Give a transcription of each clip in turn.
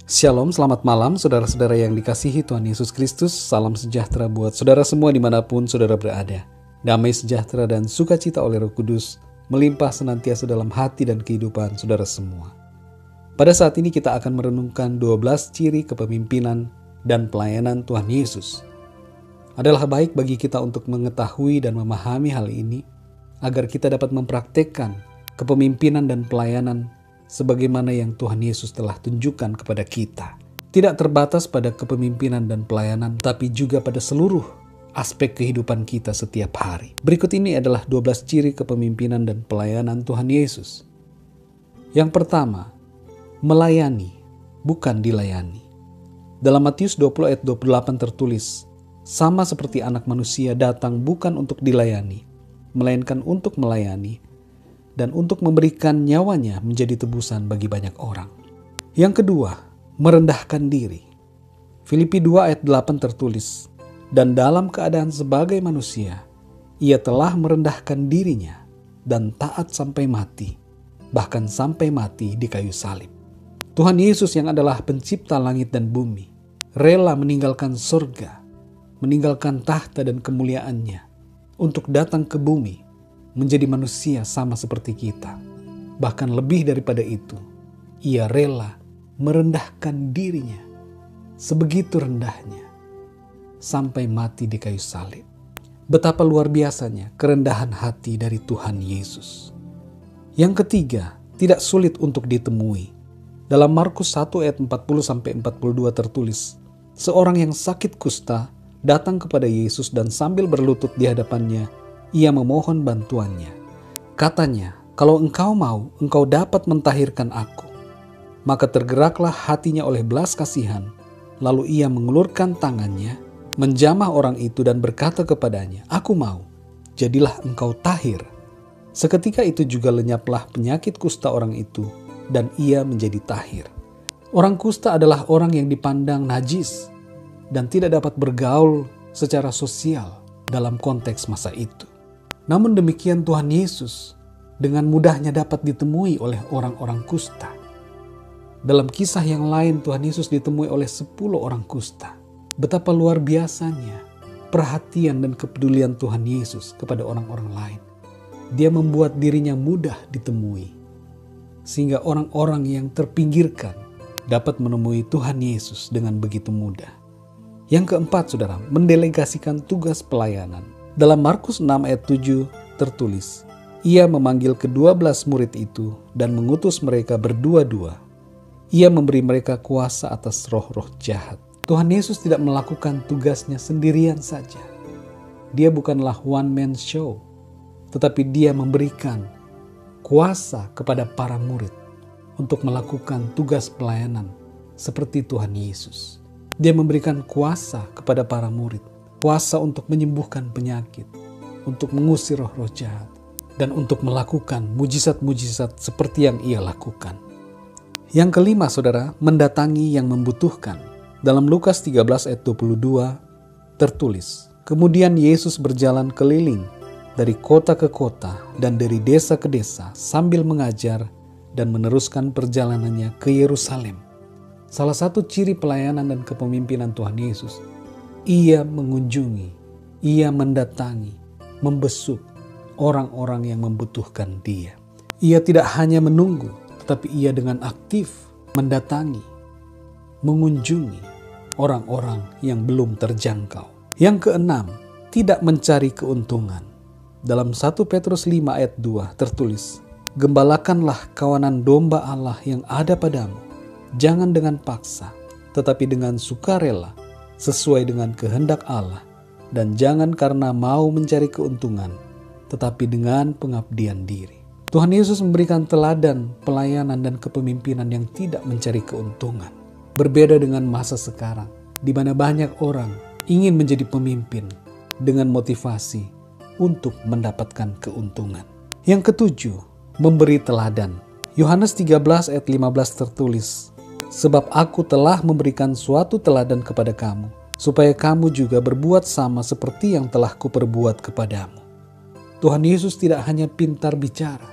Shalom, selamat malam saudara-saudara yang dikasihi Tuhan Yesus Kristus. Salam sejahtera buat saudara semua dimanapun saudara berada. Damai sejahtera dan sukacita oleh Roh Kudus melimpah senantiasa dalam hati dan kehidupan saudara semua. Pada saat ini kita akan merenungkan 12 ciri kepemimpinan dan pelayanan Tuhan Yesus. Adalah baik bagi kita untuk mengetahui dan memahami hal ini agar kita dapat mempraktekkan kepemimpinan dan pelayanan sebagaimana yang Tuhan Yesus telah tunjukkan kepada kita. Tidak terbatas pada kepemimpinan dan pelayanan, tapi juga pada seluruh aspek kehidupan kita setiap hari. Berikut ini adalah 12 ciri kepemimpinan dan pelayanan Tuhan Yesus. Yang pertama, melayani, bukan dilayani. Dalam Matius 20 ayat 28 tertulis, sama seperti anak manusia datang bukan untuk dilayani, melainkan untuk melayani, dan untuk memberikan nyawanya menjadi tebusan bagi banyak orang. Yang kedua, merendahkan diri. Filipi 2 ayat 8 tertulis, dan dalam keadaan sebagai manusia, ia telah merendahkan dirinya dan taat sampai mati, bahkan sampai mati di kayu salib. Tuhan Yesus yang adalah pencipta langit dan bumi, rela meninggalkan surga, meninggalkan tahta dan kemuliaannya untuk datang ke bumi, menjadi manusia sama seperti kita. Bahkan lebih daripada itu, ia rela merendahkan dirinya sebegitu rendahnya sampai mati di kayu salib. Betapa luar biasanya kerendahan hati dari Tuhan Yesus. Yang ketiga, tidak sulit untuk ditemui. Dalam Markus 1 ayat 40-42 tertulis, seorang yang sakit kusta datang kepada Yesus dan sambil berlutut di hadapannya, ia memohon bantuannya. Katanya, kalau engkau mau, engkau dapat mentahirkan aku. Maka tergeraklah hatinya oleh belas kasihan. Lalu ia mengulurkan tangannya, menjamah orang itu dan berkata kepadanya, aku mau, jadilah engkau tahir. Seketika itu juga lenyaplah penyakit kusta orang itu, dan ia menjadi tahir. Orang kusta adalah orang yang dipandang najis dan tidak dapat bergaul secara sosial dalam konteks masa itu. Namun demikian Tuhan Yesus dengan mudahnya dapat ditemui oleh orang-orang kusta. Dalam kisah yang lain Tuhan Yesus ditemui oleh 10 orang kusta. Betapa luar biasanya perhatian dan kepedulian Tuhan Yesus kepada orang-orang lain. Dia membuat dirinya mudah ditemui, sehingga orang-orang yang terpinggirkan dapat menemui Tuhan Yesus dengan begitu mudah. Yang keempat, saudara, mendelegasikan tugas pelayanan. Dalam Markus 6 ayat 7 tertulis, ia memanggil ke-12 murid itu dan mengutus mereka berdua-dua. Ia memberi mereka kuasa atas roh-roh jahat. Tuhan Yesus tidak melakukan tugasnya sendirian saja. Dia bukanlah one man show, tetapi dia memberikan kuasa kepada para murid untuk melakukan tugas pelayanan seperti Tuhan Yesus. Dia memberikan kuasa kepada para murid, kuasa untuk menyembuhkan penyakit, untuk mengusir roh-roh jahat, dan untuk melakukan mujizat-mujizat seperti yang ia lakukan. Yang kelima, saudara, mendatangi yang membutuhkan. Dalam Lukas 13 ayat 22 tertulis, kemudian Yesus berjalan keliling dari kota ke kota dan dari desa ke desa sambil mengajar dan meneruskan perjalanannya ke Yerusalem. Salah satu ciri pelayanan dan kepemimpinan Tuhan Yesus, ia mengunjungi, ia mendatangi, membesuk orang-orang yang membutuhkan dia. Ia tidak hanya menunggu, tetapi ia dengan aktif mendatangi, mengunjungi orang-orang yang belum terjangkau. Yang keenam, tidak mencari keuntungan. Dalam 1 Petrus 5 ayat 2 tertulis, gembalakanlah kawanan domba Allah yang ada padamu, jangan dengan paksa, tetapi dengan sukarela, sesuai dengan kehendak Allah, dan jangan karena mau mencari keuntungan, tetapi dengan pengabdian diri. Tuhan Yesus memberikan teladan pelayanan dan kepemimpinan yang tidak mencari keuntungan. Berbeda dengan masa sekarang, di mana banyak orang ingin menjadi pemimpin dengan motivasi untuk mendapatkan keuntungan. Yang ketujuh, memberi teladan. Yohanes 13 ayat 15 tertulis, sebab aku telah memberikan suatu teladan kepada kamu, supaya kamu juga berbuat sama seperti yang telah kuperbuat kepadamu. Tuhan Yesus tidak hanya pintar bicara,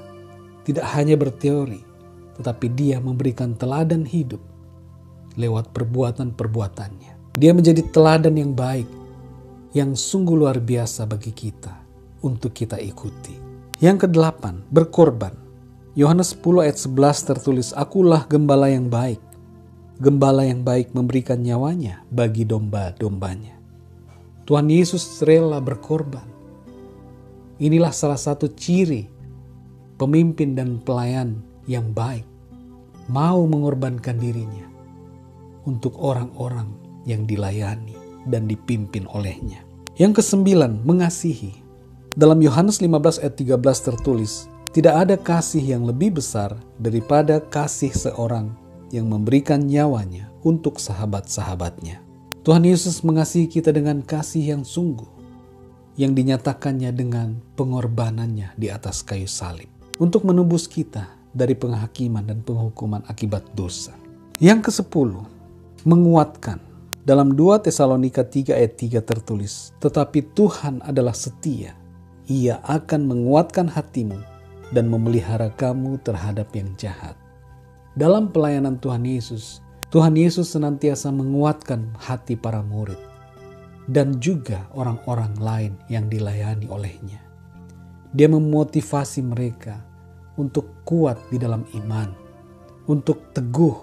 tidak hanya berteori, tetapi dia memberikan teladan hidup lewat perbuatan-perbuatannya. Dia menjadi teladan yang baik, yang sungguh luar biasa bagi kita untuk kita ikuti. Yang kedelapan, berkorban. Yohanes 10 ayat 11 tertulis, "Akulah gembala yang baik. Gembala yang baik memberikan nyawanya bagi domba-dombanya." Tuhan Yesus rela berkorban. Inilah salah satu ciri pemimpin dan pelayan yang baik, mau mengorbankan dirinya untuk orang-orang yang dilayani dan dipimpin olehnya. Yang kesembilan, mengasihi. Dalam Yohanes 15 ayat 13 tertulis, "Tidak ada kasih yang lebih besar daripada kasih seorang yang memberikan nyawanya untuk sahabat-sahabatnya." Tuhan Yesus mengasihi kita dengan kasih yang sungguh, yang dinyatakannya dengan pengorbanannya di atas kayu salib untuk menebus kita dari penghakiman dan penghukuman akibat dosa. Yang ke-10, menguatkan. Dalam 2 Tesalonika 3 ayat 3 tertulis, "Tetapi Tuhan adalah setia. Ia akan menguatkan hatimu dan memelihara kamu terhadap yang jahat." Dalam pelayanan Tuhan Yesus senantiasa menguatkan hati para murid dan juga orang-orang lain yang dilayani olehnya. Dia memotivasi mereka untuk kuat di dalam iman, untuk teguh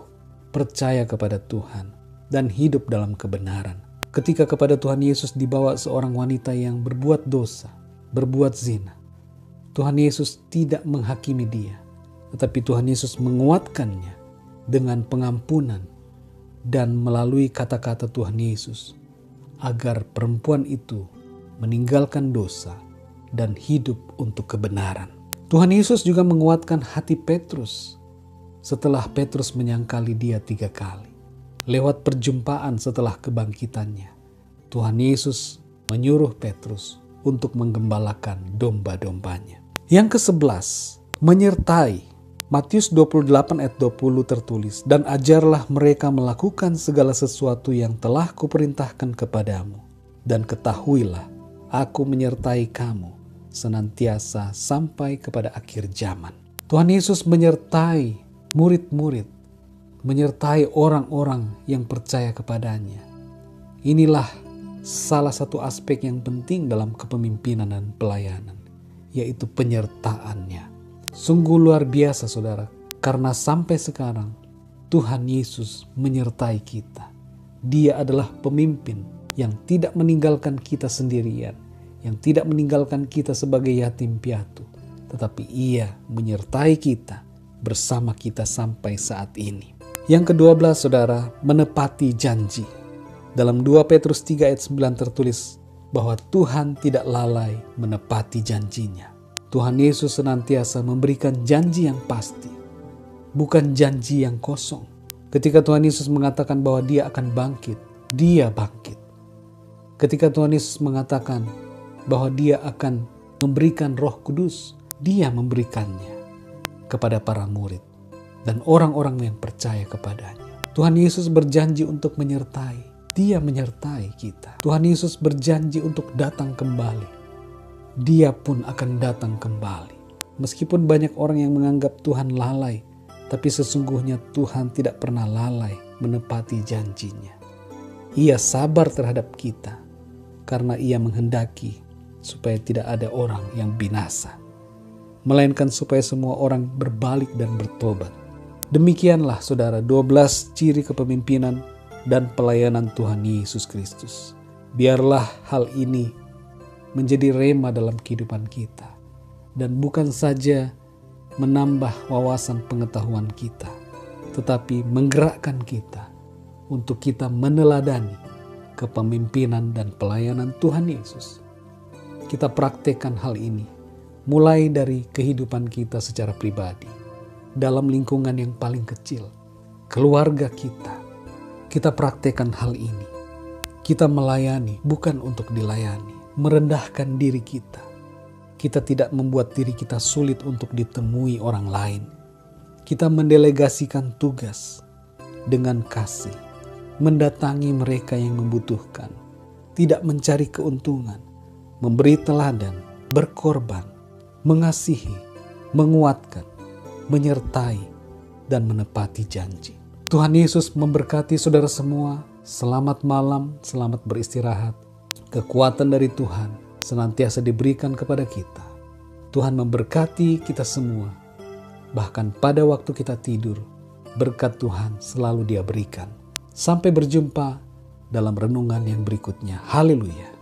percaya kepada Tuhan dan hidup dalam kebenaran. Ketika kepada Tuhan Yesus dibawa seorang wanita yang berbuat dosa, berbuat zina, Tuhan Yesus tidak menghakimi dia, tetapi Tuhan Yesus menguatkannya dengan pengampunan dan melalui kata-kata Tuhan Yesus agar perempuan itu meninggalkan dosa dan hidup untuk kebenaran. Tuhan Yesus juga menguatkan hati Petrus setelah Petrus menyangkali dia 3 kali. Lewat perjumpaan setelah kebangkitannya, Tuhan Yesus menyuruh Petrus untuk menggembalakan domba-dombanya. Yang ke-11, menyertai. Matius 28 ayat 20 tertulis, "Dan ajarlah mereka melakukan segala sesuatu yang telah kuperintahkan kepadamu. Dan ketahuilah, aku menyertai kamu senantiasa sampai kepada akhir zaman." Tuhan Yesus menyertai murid-murid, menyertai orang-orang yang percaya kepadanya. Inilah salah satu aspek yang penting dalam kepemimpinan dan pelayanan, yaitu penyertaannya. Sungguh luar biasa saudara, karena sampai sekarang Tuhan Yesus menyertai kita. Dia adalah pemimpin yang tidak meninggalkan kita sendirian, yang tidak meninggalkan kita sebagai yatim piatu, tetapi Ia menyertai kita bersama kita sampai saat ini. Yang ke-12 saudara, menepati janji. Dalam 2 Petrus 3 ayat 9 tertulis bahwa Tuhan tidak lalai menepati janjinya. Tuhan Yesus senantiasa memberikan janji yang pasti, bukan janji yang kosong. Ketika Tuhan Yesus mengatakan bahwa Dia akan bangkit, Dia bangkit. Ketika Tuhan Yesus mengatakan bahwa Dia akan memberikan Roh Kudus, Dia memberikannya kepada para murid dan orang-orang yang percaya kepadanya. Tuhan Yesus berjanji untuk menyertai. Dia menyertai kita. Tuhan Yesus berjanji untuk datang kembali. Dia pun akan datang kembali. Meskipun banyak orang yang menganggap Tuhan lalai, tapi sesungguhnya Tuhan tidak pernah lalai menepati janjinya. Ia sabar terhadap kita karena Ia menghendaki supaya tidak ada orang yang binasa, melainkan supaya semua orang berbalik dan bertobat. Demikianlah saudara 12 ciri kepemimpinan dan pelayanan Tuhan Yesus Kristus. Biarlah hal ini menjadi rema dalam kehidupan kita dan bukan saja menambah wawasan pengetahuan kita, tetapi menggerakkan kita untuk kita meneladani kepemimpinan dan pelayanan Tuhan Yesus. Kita praktekkan hal ini mulai dari kehidupan kita secara pribadi, dalam lingkungan yang paling kecil, keluarga kita. Kita praktekkan hal ini. Kita melayani bukan untuk dilayani, merendahkan diri kita. Kita tidak membuat diri kita sulit untuk ditemui orang lain. Kita mendelegasikan tugas dengan kasih, mendatangi mereka yang membutuhkan, tidak mencari keuntungan, memberi teladan, berkorban, mengasihi, menguatkan, menyertai, dan menepati janji. Tuhan Yesus memberkati saudara semua. Selamat malam, selamat beristirahat. Kekuatan dari Tuhan senantiasa diberikan kepada kita. Tuhan memberkati kita semua. Bahkan pada waktu kita tidur, berkat Tuhan selalu Dia berikan. Sampai berjumpa dalam renungan yang berikutnya. Haleluya.